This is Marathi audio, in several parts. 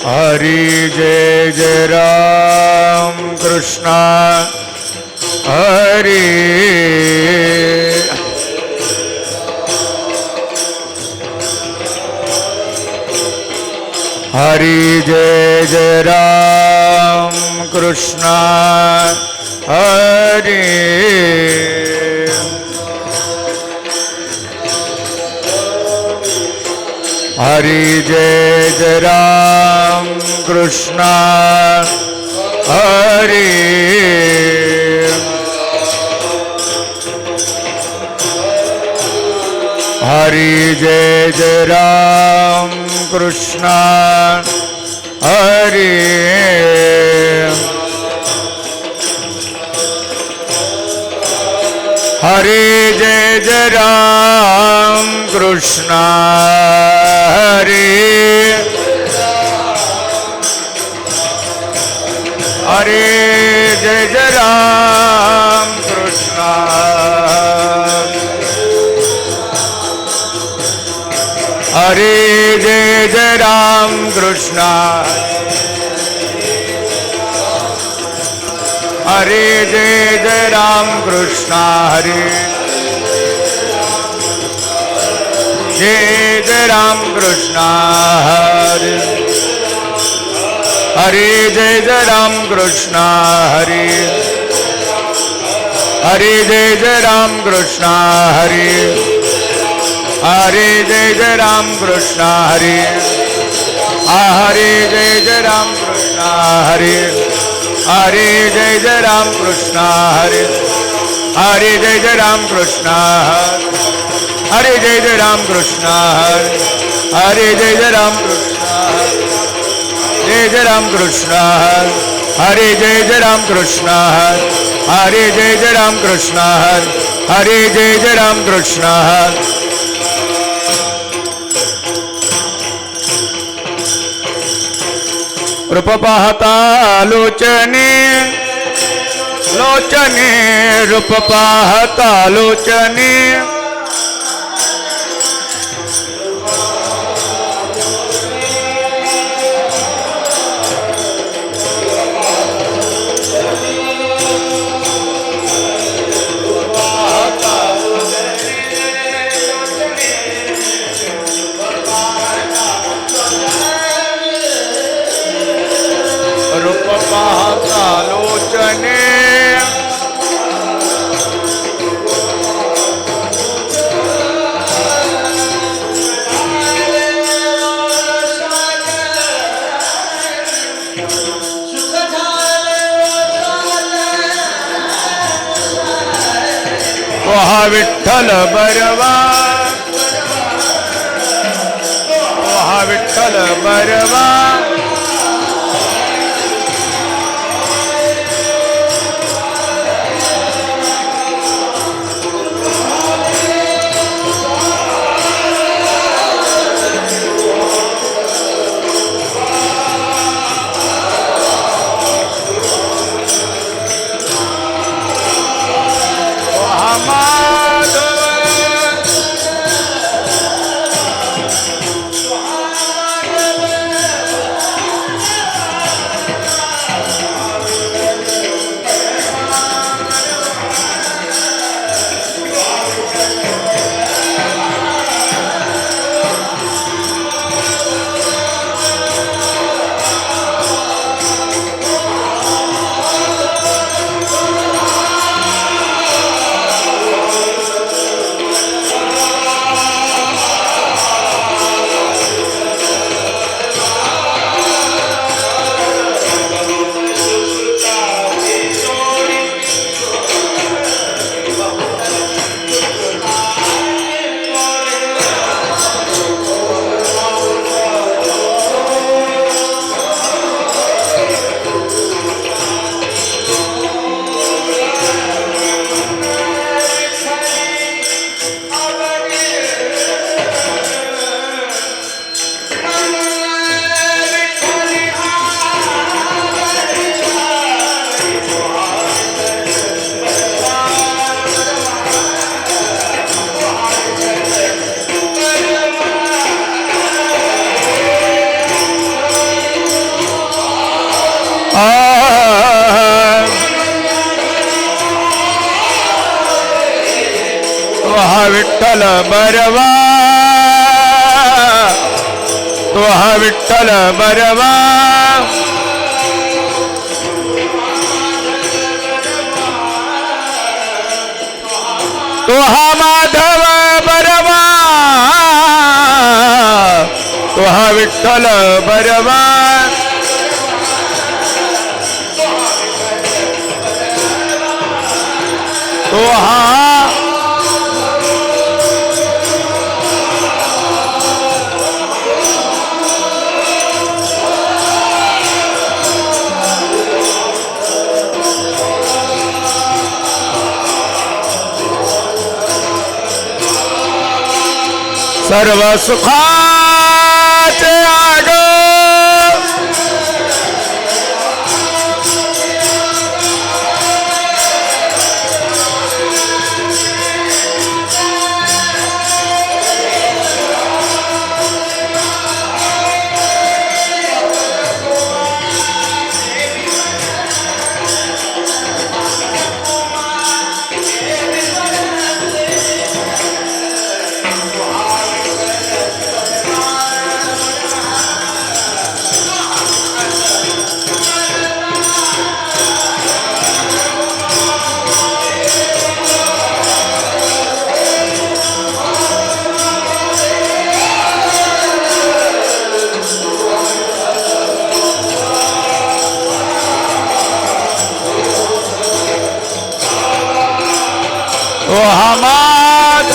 हरि जय जय राम कृष्ण हरि हरि जय जय राम कृष्ण हरि हरि जय जय राम कृष्ण हरि हरि जय जय राम कृष्ण हरि हरि जय जय राम कृष्ण हरि हरि जय जय राम कृष्ण हरि जय जय राम कृष्ण हरि जय जय राम कृष्ण हरि जय जय राम कृष्ण हरि हरि जय जय राम कृष्ण हरि हरि जय जय राम कृष्ण हरि हरि जय जय राम कृष्ण हरि हरि जय जय राम कृष्ण हरि हरि जय जय राम कृष्ण हरि हरि जय जय राम कृष्ण हरि जय जय राम कृष्ण हरि जय जय राम कृष्ण जय जय राम कृष्ण हरि जय जय राम कृष्ण हरि जय जय राम कृष्ण हरि जय जय राम कृष्ण रूप पाहता लोचने लोचने रूप पाहता लोचने रूप पाहता लोचने वहा विठ्ठल बरवा वहा विठ्ठल बरवा विठ्ठल बरवा तो हा विठ्ठल बरवा तो हा माधव बरवा तो हा विठ्ठल बरवा तो हा सर्व सुखाचे आग ओ हमाद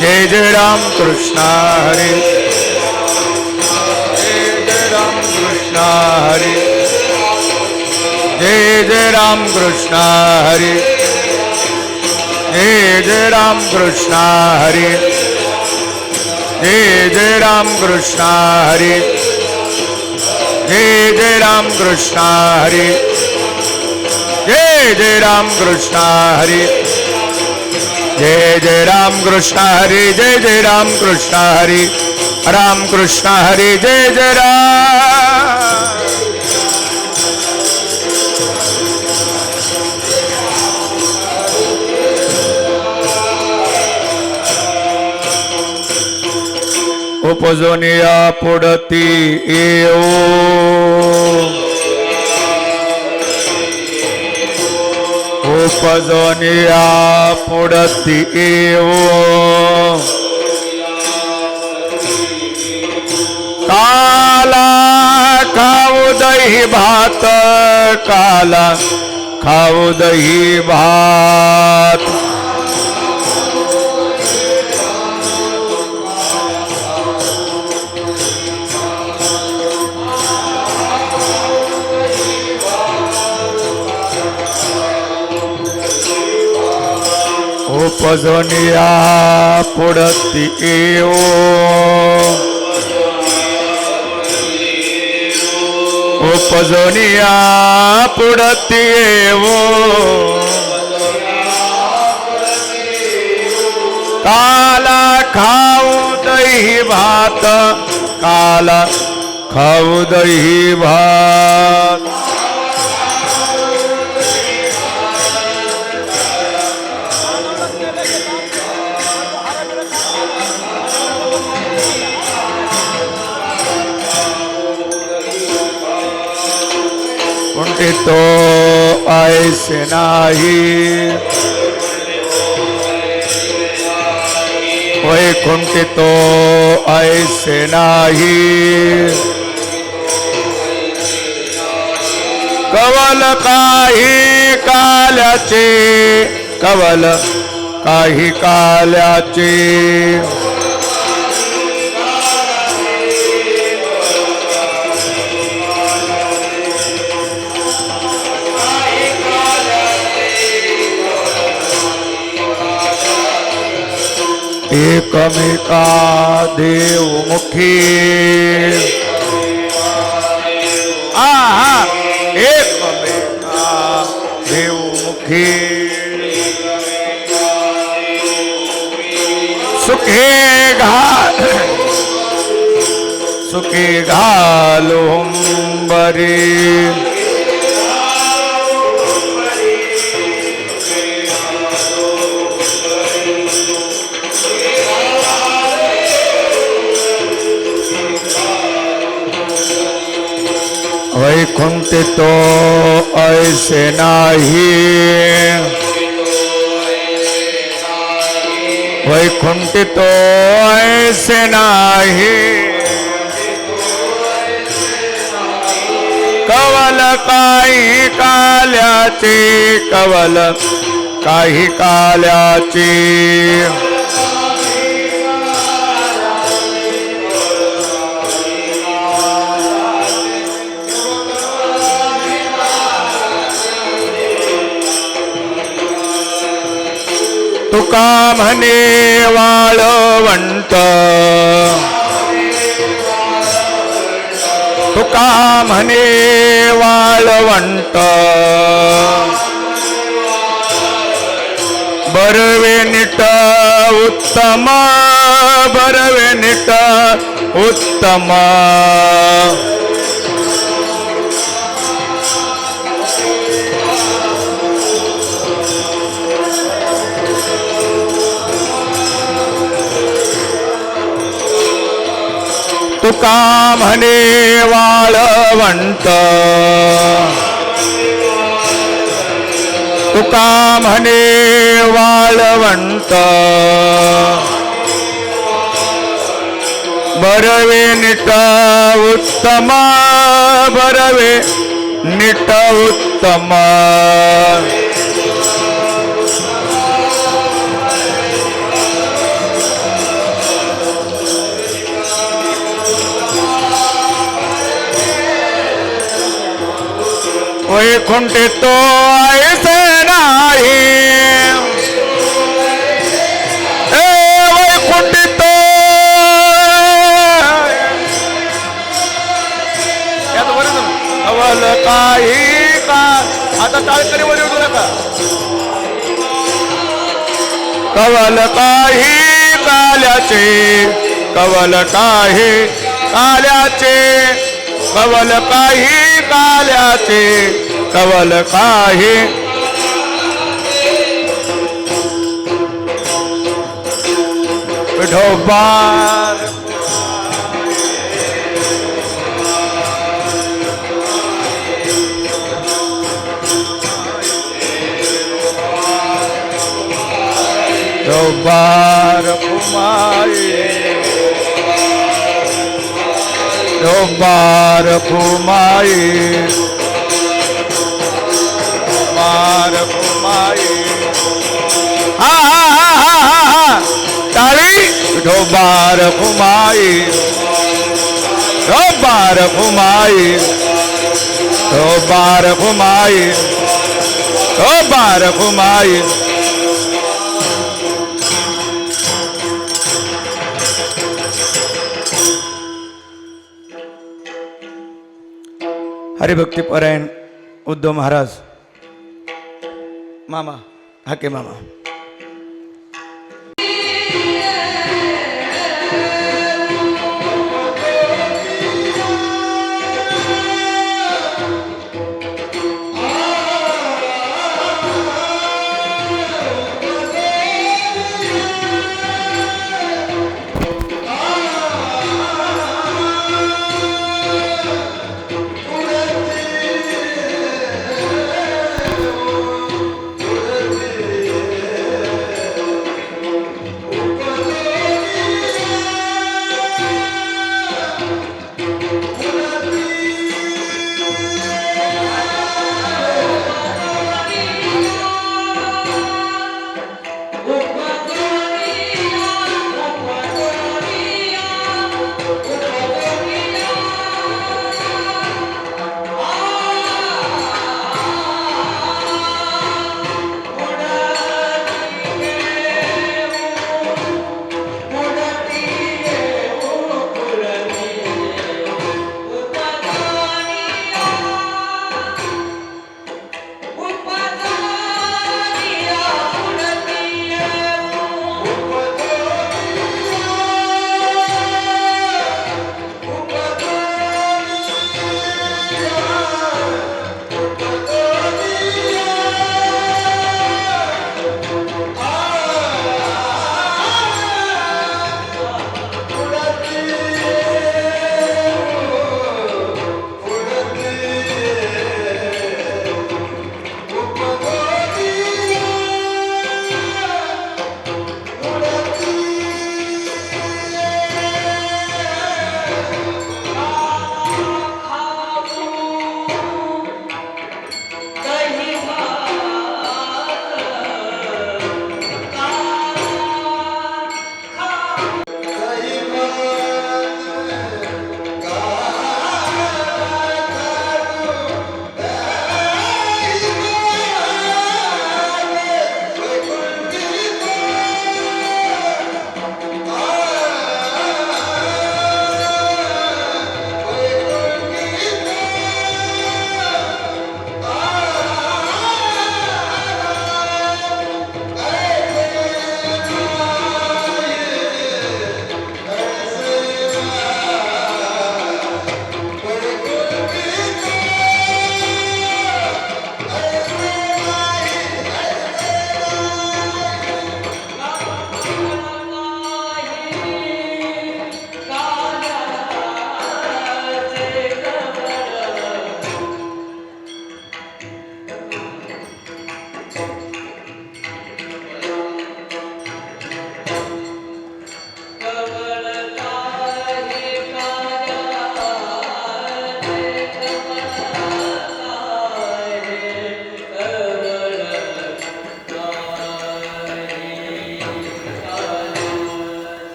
जय जय राम कृष्ण हरे जय जय राम कृष्ण हरे जय जय राम कृष्ण हरे जय जय राम कृष्ण हरे जय जय राम कृष्ण हरे जय जय राम कृष्ण हरे जय जय राम कृष्ण हरे जय जय राम कृष्ण हरे जय जय राम कृष्ण हरे राम कृष्ण हरे जय जय राम उपजोनिया पुढती येऊ उपजोनिया पुढती येऊ काला खाऊ दही भात काला खाऊ दही भात उपजोनिया पुढती येऊ उपजोनिया पुढती येऊ काला खाऊ दही भात काला खाऊ दही भात तो ऐसे नाही वैकुंठितो ऐसे नाही कवल काही काल्याचे कवल काही काल्याचे एकमेका देवमुखी आहा एकमेका देवमुखी सुखे घालुंबरी वैकुंठ तो ऐसे नाही वैकुंठ तो ऐसे नाही कवल काही काल्याचे कवल काही काल्याचे तुका म्हणे वाळवंट तुका म्हणे वाळवंट बरवे नीट उत्तम बरवे नीट उत्तम तुका म्हणे वाळवंट तुका म्हणे वाळवंट बरवे नीट उत्तम बरवे नीट उत्तम वैकुंठ तो ऐसे नाही वैकुंठ तो कवल काही का आता टाळकरी वर उठू नका कवल काही काल्याचे कवल काही काल्याचे कवल काही काल्याचे कवल काही विठोबार विठोबार कुमारी विठोबार कुमारी कुमार कुमारी हा हा हा हा हा हा ताली विठोबार कुमारी विठोबार कुमारी विठोबार कुमारी विठोबार कुमारी हरिभक्तीपरायण उद्धव महाराज मामा हाके मामा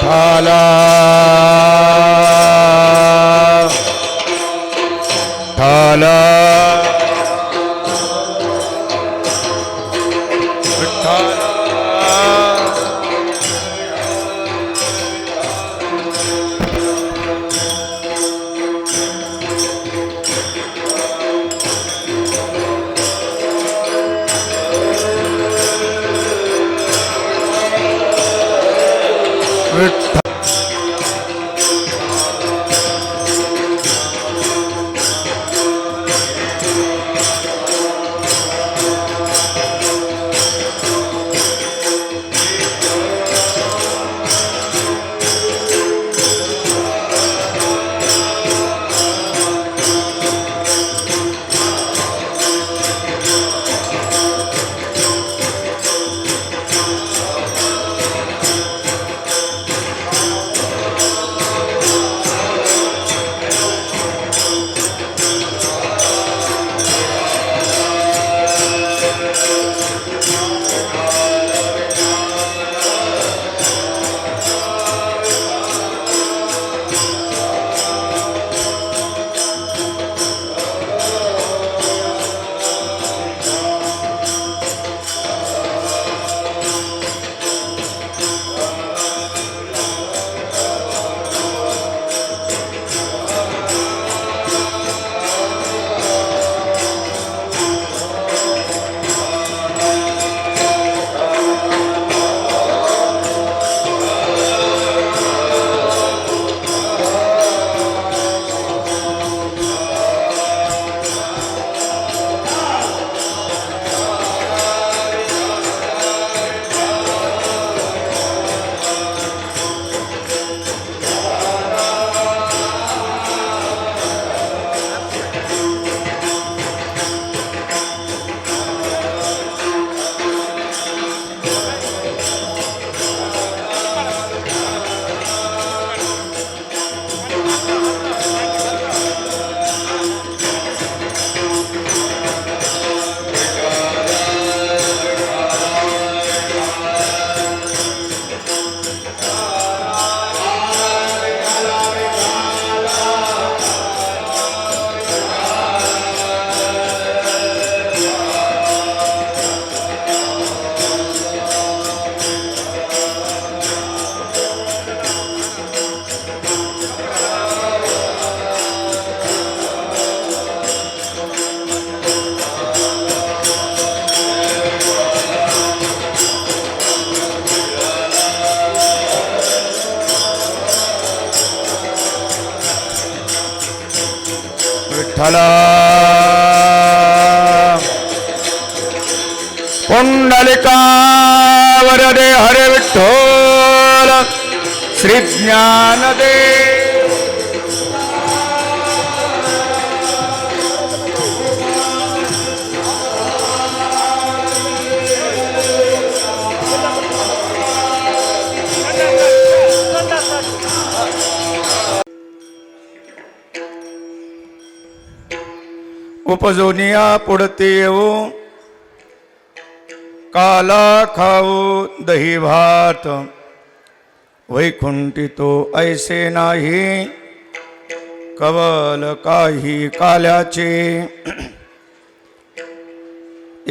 ठाला ठाला विठ्ठला पुंडलिका वरदे हरे विठ्ठल श्री ज्ञानदेव उपजोनिया पुढते येऊ काला खाऊ दही भात वैकुंठी तो ऐसे नाही कवल काही काल्याचे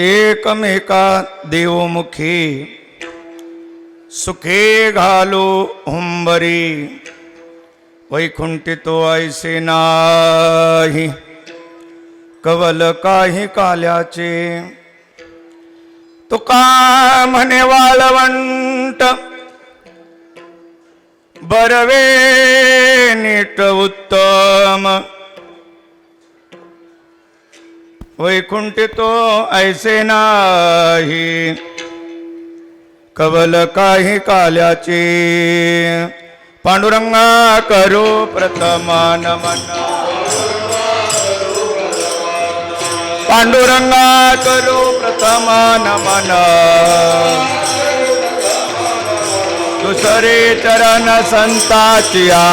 एकमेका देवमुखी सुखे घालो हुंबरी वैकुंठी तो ऐसे नाही कवल काही काल्याचे तुका म्हणे वाळवंट बरवे नीट उत्तम वैकुंठी तो ऐसे नाही कवल काही काल्याचे पांडुरंगा करो प्रथमान मना पांडुरंगा करो प्रथमान मन दुसरे चरण संताचिया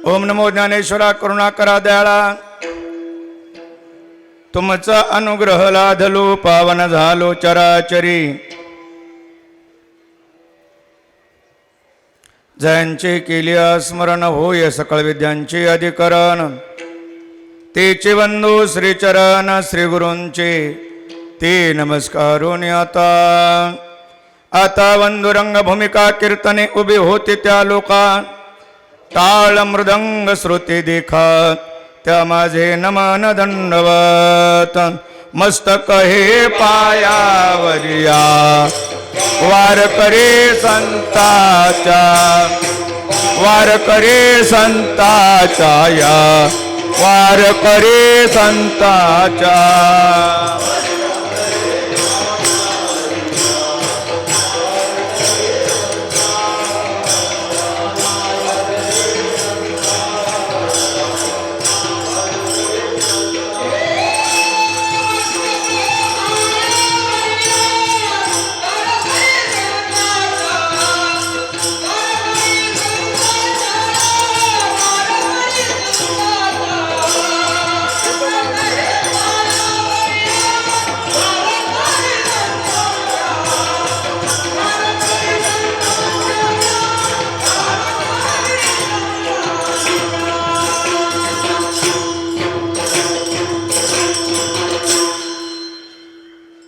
ओम नमो ज्ञानेश्वरा करुणाकरा दयाळा तुमचा अनुग्रह लाधलो पावन झालो चराचरी जयांचे केले स्मरण होय सकळ विद्यांचे अधिकरण तेचे वंदो श्रीचरण श्री गुरूंचे ते नमस्कारून आता वंदुरंग भूमिका कीर्तने उभे होते त्या लोका ताळ मृदंग श्रुती देखा त्या माझे नमन दंडवत मस्तक हे पायावरिया वार करे संताचा वार करे संताचा या वार करे संताचा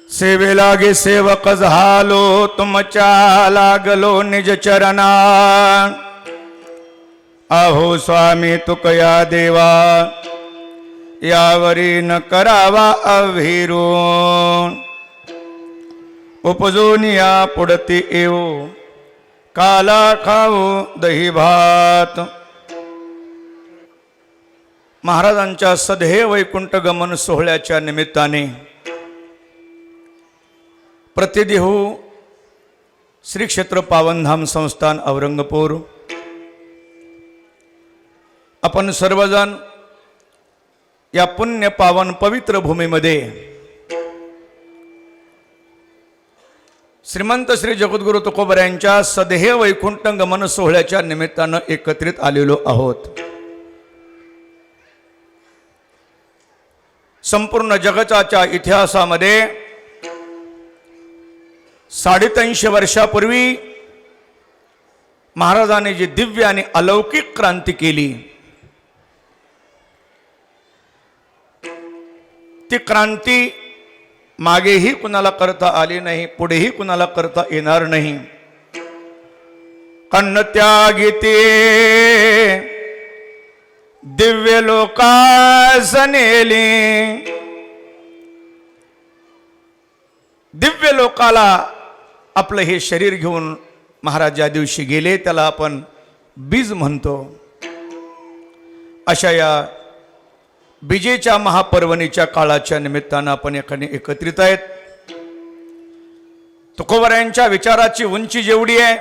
सेवे लागे सेवक झालो तुमच्या लागलो निज चरणा अहो स्वामी तुकया देवा यावरी न करावा अभिरू उपजोनिया पुढती येऊ काला खाऊ दही भात महाराजांच्या सधे वैकुंठ गमन सोहळ्याच्या निमित्ताने प्रतिदेहू श्री क्षेत्र पावनधाम संस्थान औरंगपूर आपण सर्वजण या पुण्य पावन पवित्र भूमीमध्ये श्रीमंत श्री जगद्गुरु तुकोबऱ्यांच्या सदेह वैकुंठ गमन सोहळ्याच्या निमित्तानं एकत्रित आलेलो आहोत। संपूर्ण जगताच्या इतिहासामध्ये 350 वर्षापूर्वी महाराजांनी जी दिव्य आणि अलौकिक क्रांती केली ती क्रांती मागेही कुणाला करता आली नाही, पुढेही कुणाला करता येणार नाही. अन्न त्यागिते दिव्य लोकास नेली. दिव्य लोकाला आपलं हे शरीर घेऊन महाराज ज्या दिवशी गेले त्याला आपण बीज म्हणतो. अशा या बीजेच्या महापर्वणीच्या काळाच्या निमित्तानं आपण एकाने एकत्रित आहेत. तुकोबारायांच्या विचाराची उंची जेवढी आहे,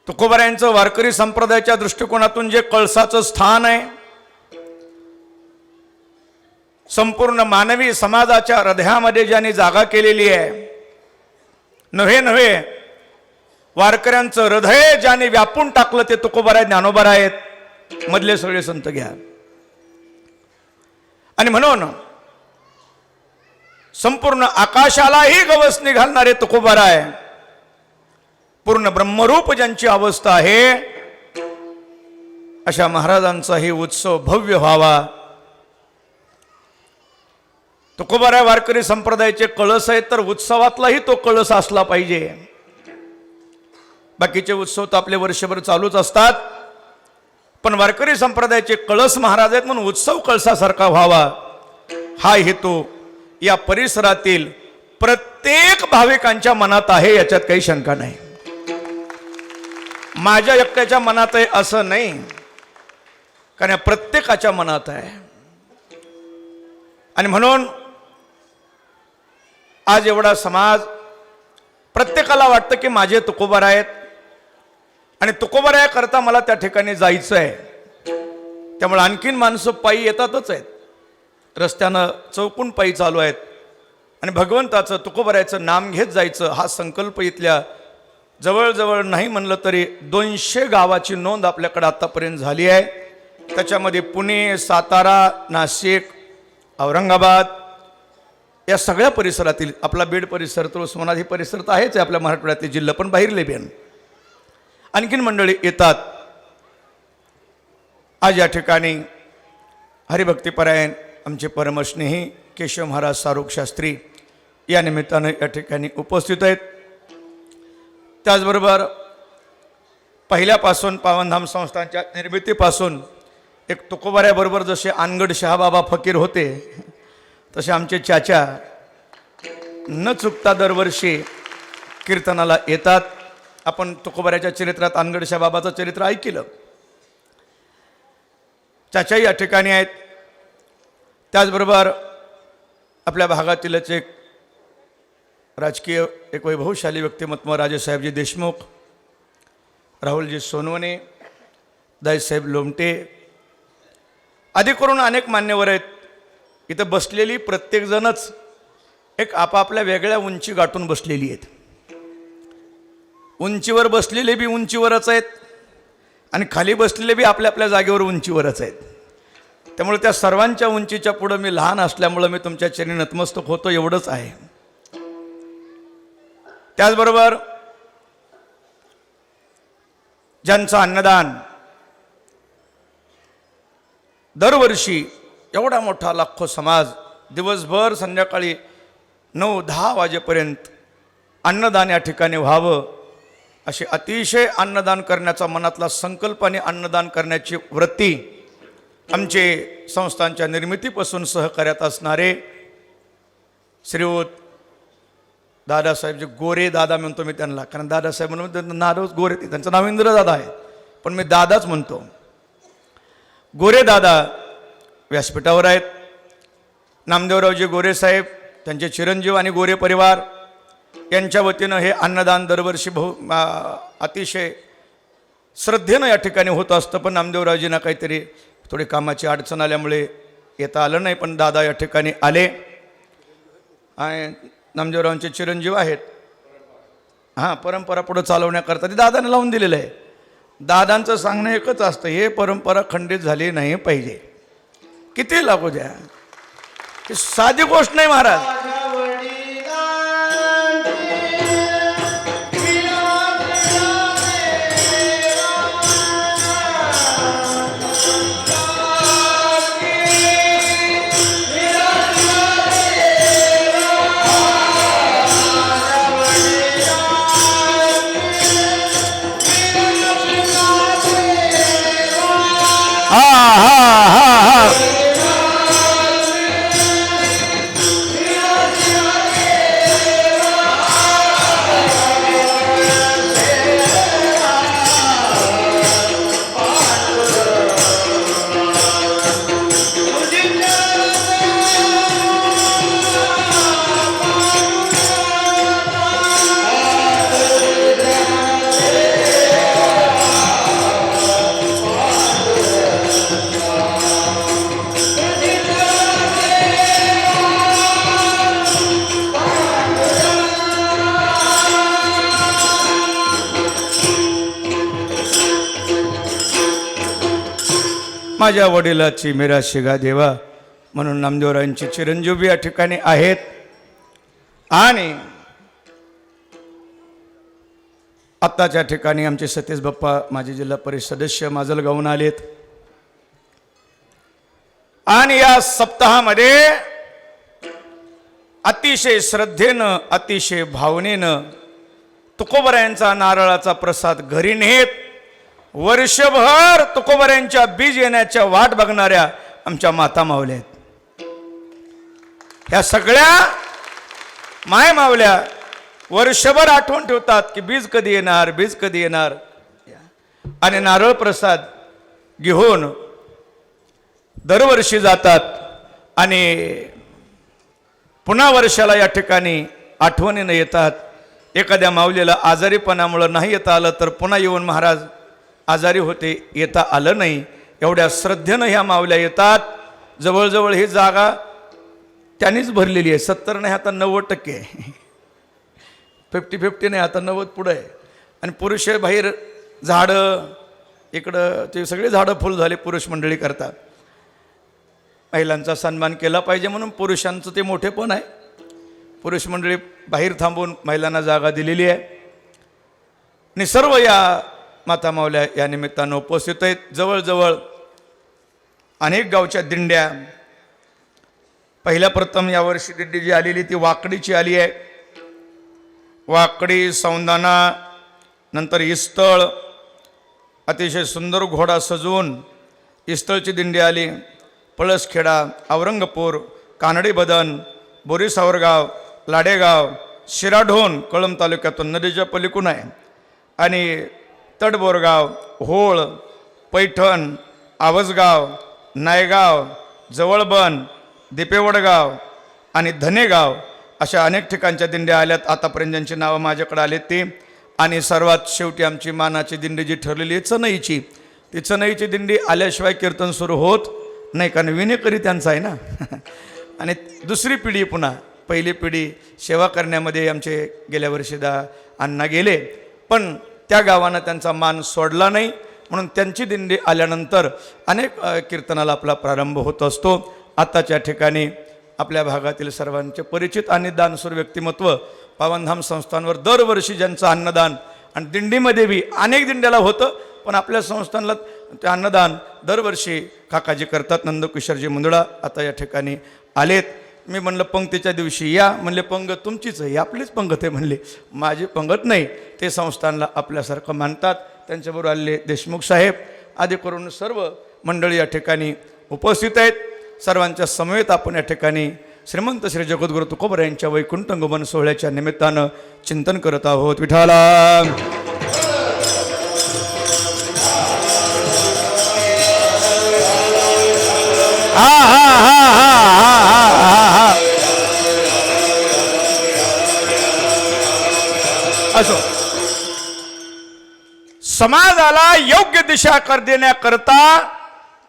तुकोबारायांचं वारकरी संप्रदायाच्या दृष्टिकोनातून जे कळसाचं स्थान आहे, संपूर्ण मानवी समाजाच्या हृदयामध्ये ज्यांनी जागा केलेली आहे, नव्हे वारकऱ्यांचं हृदय ज्याने व्यापून टाकलं ते तुकोबाराय ज्ञानोबाराय आहेत. मधले सगळे संत घ्या. आणि म्हणून संपूर्ण आकाशालाही गवसणी घालणारे तुकोबाराय, पूर्ण ब्रह्मरूप ज्यांची अवस्था आहे, अशा महाराजांचा हे उत्सव भव्य व्हावा. तुकोबाराय वारकरी संप्रदायाचे कळस आहेत, तर उत्सवातलाही तो कळस असला पाहिजे. बाकीचे उत्सव तर आपले वर्षभर चालूच असतात, पण वारकरी संप्रदायाचे कळस महाराज आहेत म्हणून उत्सव कळसासारखा व्हावा, हा हेतू या परिसरातील प्रत्येक भाविकांच्या मनात आहे, याच्यात काही शंका नाही. माझ्या एकट्याच्या मनात आहे असं नाही, कारण या प्रत्येकाच्या मनात आहे. आणि म्हणून आज एवढा समाज, प्रत्येकाला वाटतं की माझे तुकोबाराय आहेत आणि तुकोबाराय करता मला त्या ठिकाणी जायचं आहे. त्यामुळे आणखीन माणसं पायी येतातच आहेत, रस्त्यानं चौकून पायी चालू आहेत. आणि भगवंताचं तुकोबारायचं नाम घेत जायचं हा संकल्प इथल्या जवळजवळ नाही म्हणलं तरी 200 गावाची नोंद आपल्याकडे आतापर्यंत झाली आहे. त्याच्यामध्ये पुणे, सातारा, नाशिक, औरंगाबाद या सगळ्या परिसरातील, आपला बीड परिसर तर उस्मानाबाद हे परिसर तर आहेच आहे आपल्या मराठवाड्यातले जिल्हा, पण बाहेरले बेन आणखीन मंडळी येतात. आज या ठिकाणी हरिभक्तीपरायण आमचे परमस्नेही केशव महाराज सारोग शास्त्री या निमित्तानं या ठिकाणी उपस्थित आहेत. त्याचबरोबर पहिल्यापासून पावनधाम संस्थांच्या निर्मितीपासून एक तुकोबारायाबरोबर जसे अनगड शहाबाबा फकीर होते, तसे आमचे चाचा न चुकता दरवर्षी कीर्तनाला येतात. आपण तुकोबारायाच्या चरित्रात अनगड शहाबाबाचं चरित्र ऐकलं, चाचाही या ठिकाणी आहेत. त्याचबरोबर आपल्या भागातीलच एक राजकीय एक वैभवशाली व्यक्तिमत्व राजेसाहेबजी देशमुख, राहुलजी सोनवणे, दाईसाहेब लोमटे आदी करून अनेक मान्यवर आहेत. इथं बसलेली प्रत्येकजणच एक आपापल्या वेगळ्या उंची गाठून बसलेली आहेत. उंचीवर बसलेले बी उंचीवरच आहेत आणि खाली बसलेले बी आपल्या आपल्या जागेवर उंचीवरच आहेत. त्यामुळे त्या सर्वांच्या उंचीच्या पुढं मी लहान असल्यामुळं मी तुमच्या चरणी नतमस्तक होतो, एवढंच आहे. त्याचबरोबर ज्यांचं अन्नदान दरवर्षी एवढा मोठा लाखो समाज दिवसभर संध्याकाळी 9-10 वाजेपर्यंत अन्नदान या ठिकाणी व्हावं, असे अतिशय अन्नदान करण्याचा मनातला संकल्प आणि अन्नदान करण्याची वृत्ती आमचे संस्थांच्या निर्मितीपासून सहकार्यात असणारे श्रीयुत दादासाहेब, जे गोरे दादा म्हणतो मी त्यांना, कारण दादासाहेब म्हणून त्यांचं नावच गोरे, त्यांचं नाव इंद्रदादा आहे पण मी दादाच म्हणतो. गोरे दादा व्यासपीठावर आहेत. नामदेवरावजी गोरे साहेब, त्यांचे चिरंजीव आणि गोरे परिवार यांच्या वतीनं हे अन्नदान दरवर्षी अतिशय श्रद्धेनं या ठिकाणी होत असतं. पण नामदेवरावजींना काहीतरी थोडी कामाची अडचण आल्यामुळे येता आलं नाही, पण दादा या ठिकाणी आले. आणि नामदेवरावांचे चिरंजीव आहेत, हां, परंपरा पुढं चालवण्याकरता ते दादाने लावून दिलेलं आहे. दादांचं सांगणं एकच असतं, हे परंपरा खंडित झाली नाही पाहिजे, किती लागू द्या. ही साधी गोष्ट नाही महाराज. माझ्या वडिलाची मेरा शिगा देवा म्हणून नामदेवरायांची चिरंजीवी या ठिकाणी आहेत. आणि आत्ताच्या ठिकाणी आमचे सतीश बाप्पा माजी जिल्हा परिषद सदस्य माजलगावहून आलेत. आणि या सप्ताहामध्ये अतिशय श्रद्धेनं अतिशय भावनेनं तुकोबरायांचा नारळाचा प्रसाद घरी नेत वर्षभर तुकोबरायांच्या बीज येण्याच्या वाट बघणाऱ्या आमच्या माता मावल्या आहेत. ह्या सगळ्या माय मावल्या वर्षभर आठवण ठेवतात की बीज कधी येणार, बीज कधी येणार. आणि नारळ प्रसाद घेऊन दरवर्षी जातात. आणि पुन्हा वर्षाला या ठिकाणी आठवणीनं येतात. एखाद्या माऊलीला आजारीपणामुळं नाही येता आलं तर पुन्हा येऊन महाराज आजारी होते, येता आलं नाही. एवढ्या श्रद्धेनं ह्या माऊल्या येतात. जवळजवळ ही जागा त्यांनीच भरलेली आहे. 70 नाही आता 90% आहे. 50-50 नाही आता 90 पुढं आहे. आणि पुरुष बाहेर झाडं इकडं ते सगळे झाडं फुल झाले पुरुष मंडळी करतात. महिलांचा सन्मान केला पाहिजे म्हणून पुरुषांचं ते मोठेपण आहे. पुरुष मंडळी बाहेर थांबून महिलांना जागा दिलेली आहे. आणि सर्व या माता मावल्या या निमित्तानं उपस्थित आहेत. जवळजवळ अनेक गावच्या दिंड्या. पहिल्या प्रथम यावर्षी दिंडी जी आलेली ती वाकडीची आली आहे. वाकडी, सौंदाणा, नंतर इस्तळ, अतिशय सुंदर घोडा सजवून इस्तळची दिंडी आली. पळसखेडा, औरंगपूर, कानडी बदन, बोरी सावरगाव, लाडेगाव, शिराढोण कळंब तालुक्यातून नदीच्या पलीकडून आहे. आणि तडबोरगाव, होळ, पैठण, आवसगाव, नायगाव, जवळबन, दिपेवडगाव आणि धनेगाव अशा अनेक ठिकाणच्या दिंड्या आल्यात. आतापर्यंत ज्यांची नावं माझ्याकडे आलेत ती. आणि सर्वात शेवटी आमची मानाची दिंडी जी ठरलेली आहे चनईची, ती चनईची दिंडी आल्याशिवाय कीर्तन सुरू होत नाही, कारण विनेकरी त्यांचा आहे ना. आणि दुसरी पिढी पुन्हा पहिली पिढी सेवा करण्यामध्ये आमचे गेल्या वर्षीदा अण्णा गेले, पण त्या गावानं त्यांचा मान सोडला नाही. म्हणून त्यांची दिंडी आल्यानंतर अनेक कीर्तनाला आपला प्रारंभ होत असतो. आत्ताच्या ठिकाणी आपल्या भागातील सर्वांचे परिचित आणि दानशूर व्यक्तिमत्व पावनधाम संस्थानवर दरवर्षी ज्यांचं अन्नदान आणि दिंडीमध्ये बी अनेक दिंड्याला होतं, पण आपल्या संस्थानला ते अन्नदान दरवर्षी काकाजी करतात. नंदकिशोरजी मुंदडा आता या ठिकाणी आलेत. मी म्हणलं पंक्तीच्या दिवशी या, म्हणले पंगत तुमचीच आहे, आपलीच पंगत आहे. म्हणले माझी पंगत नाही, ते संस्थानला आपल्यासारखं मानतात. त्यांच्याबरोबर आलेले देशमुख साहेब आदी करून सर्व मंडळी या ठिकाणी उपस्थित आहेत. सर्वांच्या समवेत आपण या ठिकाणी श्रीमंत श्री जगद्गुरु तुकोबरा यांच्या वैकुंठगमन सोहळ्याच्या निमित्तानं चिंतन करत आहोत. विठाला हा हा हा हा हा हा हा. असो, समाजाला योग्य दिशा देण्याकरता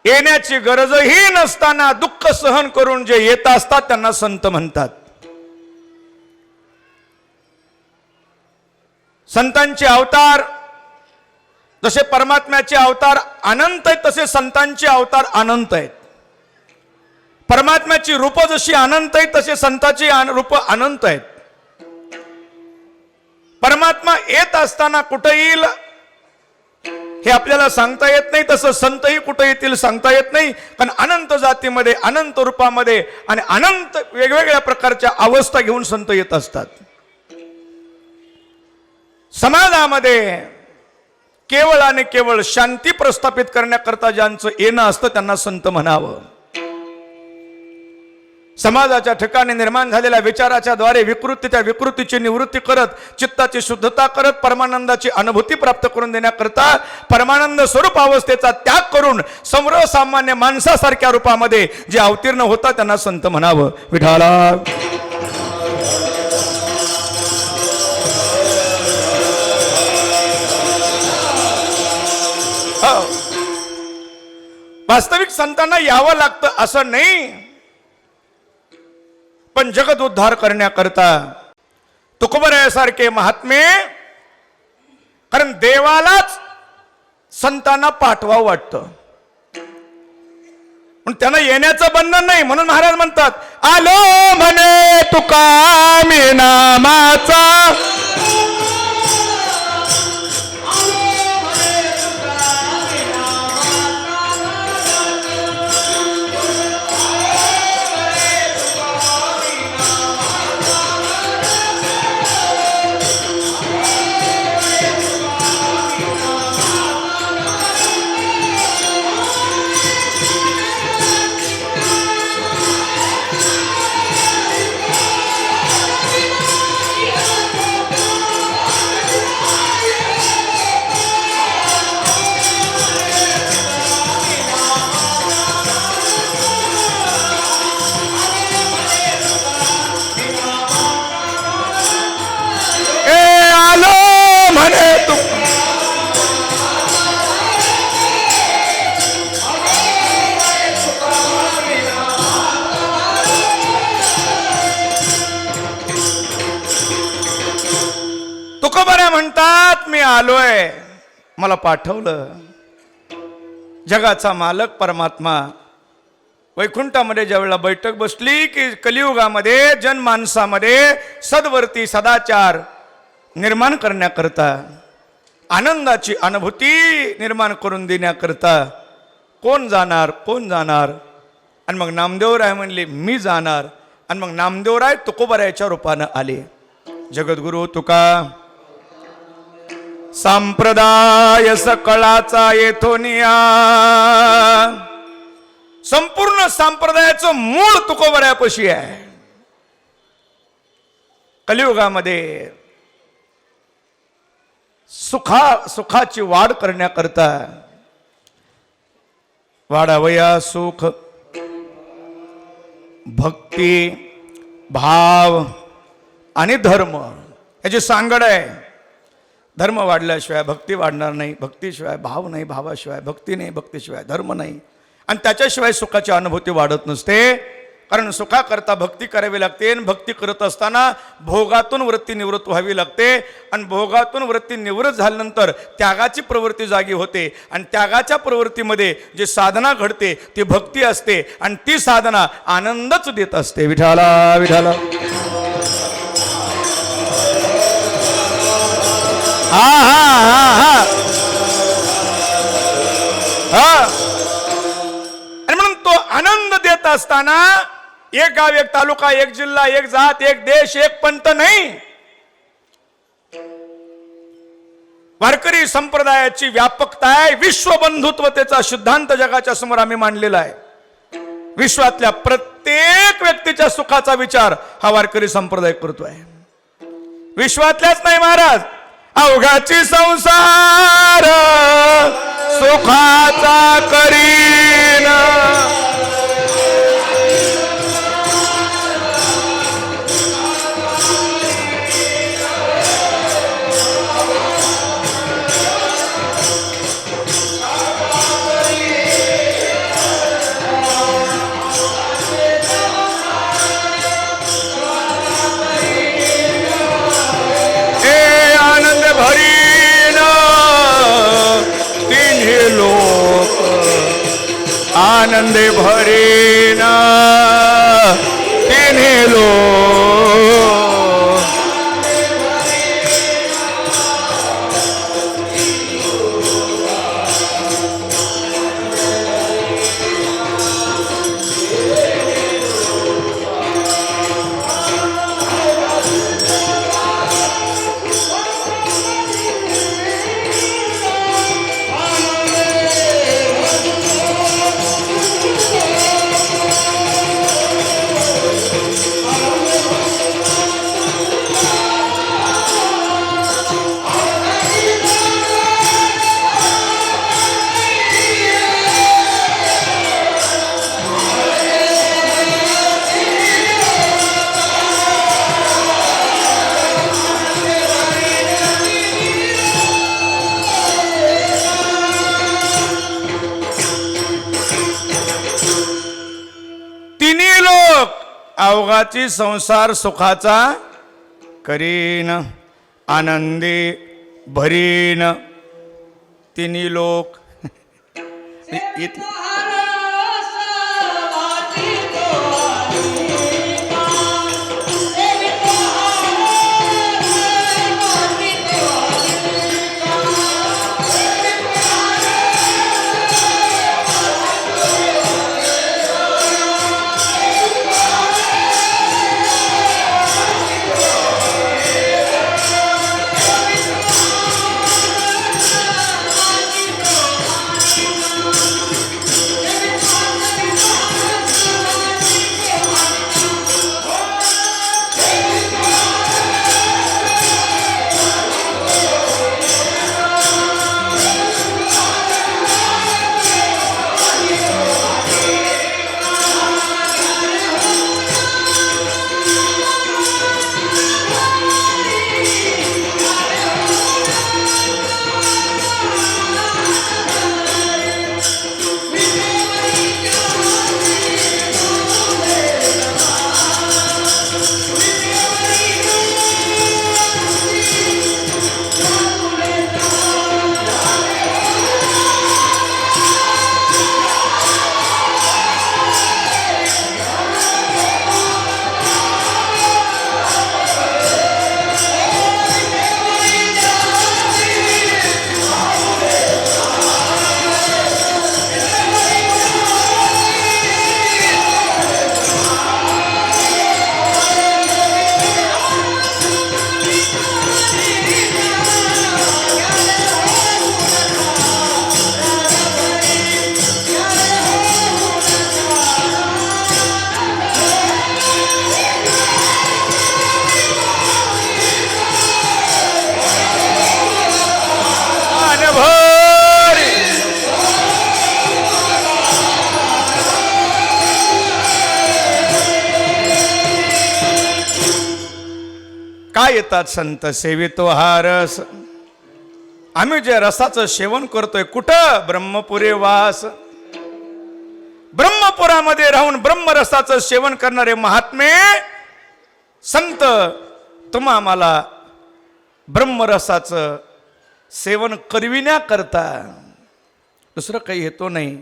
येण्याची गरजही नसताना दुःख सहन करून जे येत असतात त्यांना संत म्हणतात. संतांचे अवतार जसे परमात्म्याचे अवतार अनंत आहेत तसे संतांचे अवतार अनंत आहेत. परमात्म्याची रूप जशी अनंत आहेत तसे संतांची रूप अनंत आहेत. परमात्मा येत असताना कुठे येईल हे आपल्याला सांगता येत नाही, तसं संतही कुठे येतील सांगता येत नाही. कारण अनंत जातीमध्ये, अनंत रूपामध्ये आणि अनंत वेगवेगळ्या प्रकारच्या अवस्था घेऊन संत येत असतात. समाजामध्ये केवळ आणि केवळ शांती प्रस्थापित करण्याकरता ज्यांचं येणं असतं त्यांना संत म्हणावं. समाजाच्या ठिकाणी निर्माण झालेल्या विचाराच्या द्वारे विकृती, त्या विकृतीची निवृत्ती करत, चित्ताची शुद्धता करत, परमानंदाची अनुभूती प्राप्त करून देण्याकरता परमानंद स्वरूप अवस्थेचा त्याग करून सर्वसामान्य माणसासारख्या रूपामध्ये जे अवतीर्ण होतात त्यांना संत म्हणावं. विठाला वास्तविक संतांना यावं लागतं असं नाही, पण जगत उद्धार करण्याकरता तुकोबरायासारखे महात्मे, कारण देवालाच संतांना पाठवावं वाटतं. पण त्यांना येण्याचं बंधन नाही, म्हणून महाराज म्हणतात आलो म्हणे तुका मी नामाचा, तुकोबऱ्या म्हणतात मी आलोय, मला पाठवलं. जगाचा मालक परमात्मा वैकुंठामध्ये ज्यावेळेला बैठक बसली की कलियुगामध्ये जनमानसामध्ये सद्वर्ती सदाचार निर्माण करण्याकरता, आनंदाची अनुभूती निर्माण करून देण्याकरता कोण जाणार कोण जाणार. आणि मग नामदेवराय म्हणले मी जाणार. आणि मग नामदेवराय तुकोबऱ्याच्या रूपानं आले. जगद्गुरु तुका संप्रदाय सकळाचा येथोनिया, संपूर्ण संप्रदायाचं मूळ तुकोबऱ्यापाशी आहे. कलियुगामध्ये सुखाची वाढ करण्याकरता वाढावया सुख, भक्ती, भाव आणि धर्म याची सांगड आहे. धर्म वाढल्याशिवाय भक्ती वाढणार नाही, भक्तीशिवाय भाव नाही, भावाशिवाय भक्ती नाही, भक्तीशिवाय धर्म नाही. आणि त्याच्याशिवाय सुखाची अनुभूती वाढत नसते. कारण सुखाकरता भक्ती करावी लागते. आणि भक्ती करत असताना भोगातून वृत्ती निवृत्त व्हावी लागते. आणि भोगातून वृत्ती निवृत्त झाल्यानंतर त्यागाची प्रवृत्ती जागी होते. आणि त्यागाच्या प्रवृत्तीमध्ये जे साधना घडते ती भक्ती असते. आणि ती साधना आनंदच देत असते. विठाला विठाला. हा हा हा हा हा. आणि म्हणून तो आनंद देत असताना एक गाव, एक तालुका, एक जिल्हा, एक जात, एक देश, एक पंथ नाही, वारकरी संप्रदायाची व्यापकता आहे. विश्वबंधुत्वतेचा सिद्धांत जगाच्या समोर आम्ही मांडलेला आहे. विश्वातल्या प्रत्येक व्यक्तीच्या सुखाचा विचार हा वारकरी संप्रदाय करतो आहे. विश्वातल्याच नाही महाराज, अवघाची संसार सुखाचा करीन, आनंदे भरेन तिन्ही लोक. अवघाची संसार सुखाचा करीन, आनंदी भरीन तिन्ही लोक. येतात संत सेवितो हा रस. आम्ही जे रसाचं सेवन करतोय कुठं? ब्रह्मपुरे वास. ब्रह्मपुरामध्ये राहून ब्रह्मरसाचं सेवन करणारे महात्मे संत तुम्हा आम्हाला ब्रह्मरसाचं सेवन करविण्याकरता दुसरं काही हेतू नाही.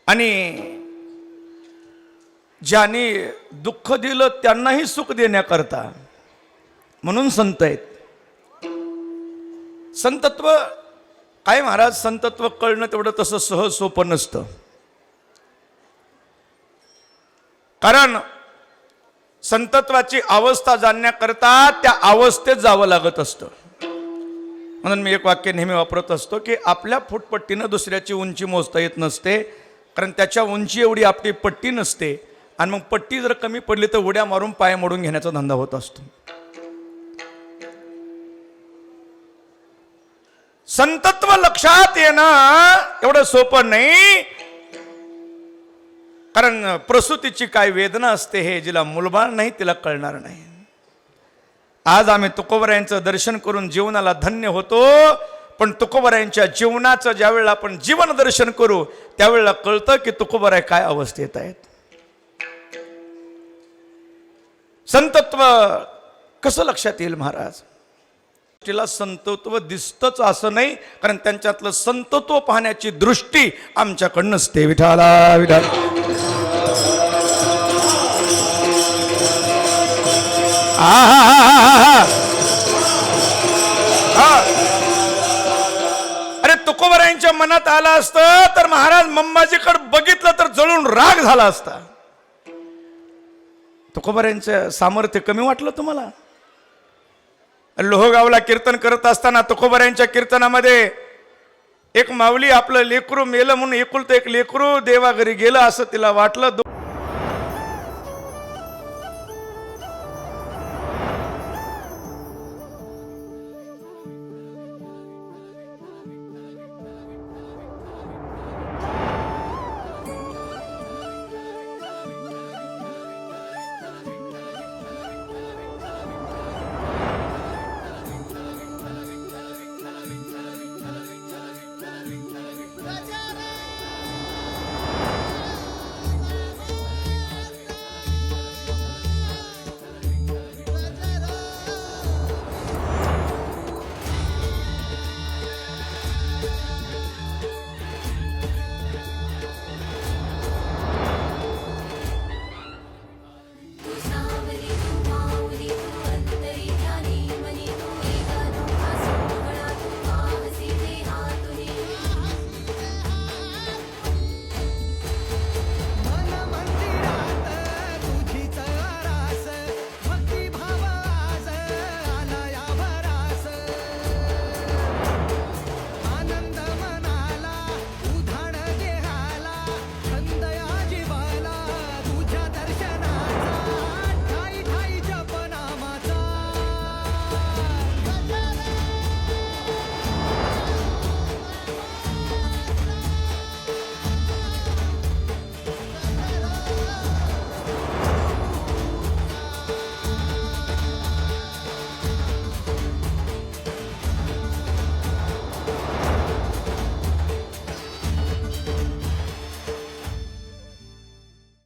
आणि ज्यांनी दुःख दिलं त्यांनाही सुख देण्याकरता म्हणून संत आहेत. संतत्व काय महाराज, संतत्व कळणं तेवढं तसं सहज सोपं नसतं. कारण संतत्वाची अवस्था जाणण्याकरता त्या अवस्थेत जावं लागत असतं. म्हणून मी एक वाक्य नेहमी वापरत असतो की आपल्या फुटपट्टीनं दुसऱ्याची उंची मोजता येत नसते. कारण त्याच्या उंची एवढी आपली पट्टी नसते. आणि मग पट्टी जर कमी पडली तर उड्या मारून पाय मोडून घेण्याचा धंदा होत असतो. संतत्व लक्षात येणं एवढं सोपं नाही. कारण प्रसूतीची काय वेदना असते हे जिला मुलबाळ नाही तिला कळणार नाही. आज आम्ही तुकोबरायांचं दर्शन करून जीवनाला धन्य होतो. पण तुकोबरायांच्या जीवनाचं ज्यावेळेला आपण जीवन दर्शन करू त्यावेळेला कळतं की तुकोबराय काय अवस्थेत आहेत. संतत्व कसं लक्षात येईल महाराज? तिला संतत्व दिसतच असं नाही. कारण त्यांच्यातलं संतत्व पाहण्याची दृष्टी आमच्याकडनं नसते. विठाला विठाल. अरे तुकोबरायांच्या मनात आलं असतं तर महाराज मंबाजीकडे बघितलं तर जळून राग झाला असता. तुकोबरायांचं सामर्थ्य कमी वाटलं तुम्हाला? लोहगावला कीर्तन करत असताना तुकोबरायांच्या कीर्तनामध्ये एक माऊली आपलं लेकरू मेलं म्हणून एकुलतं एक लेकरू देवाघरी गेलं असं तिला वाटलं.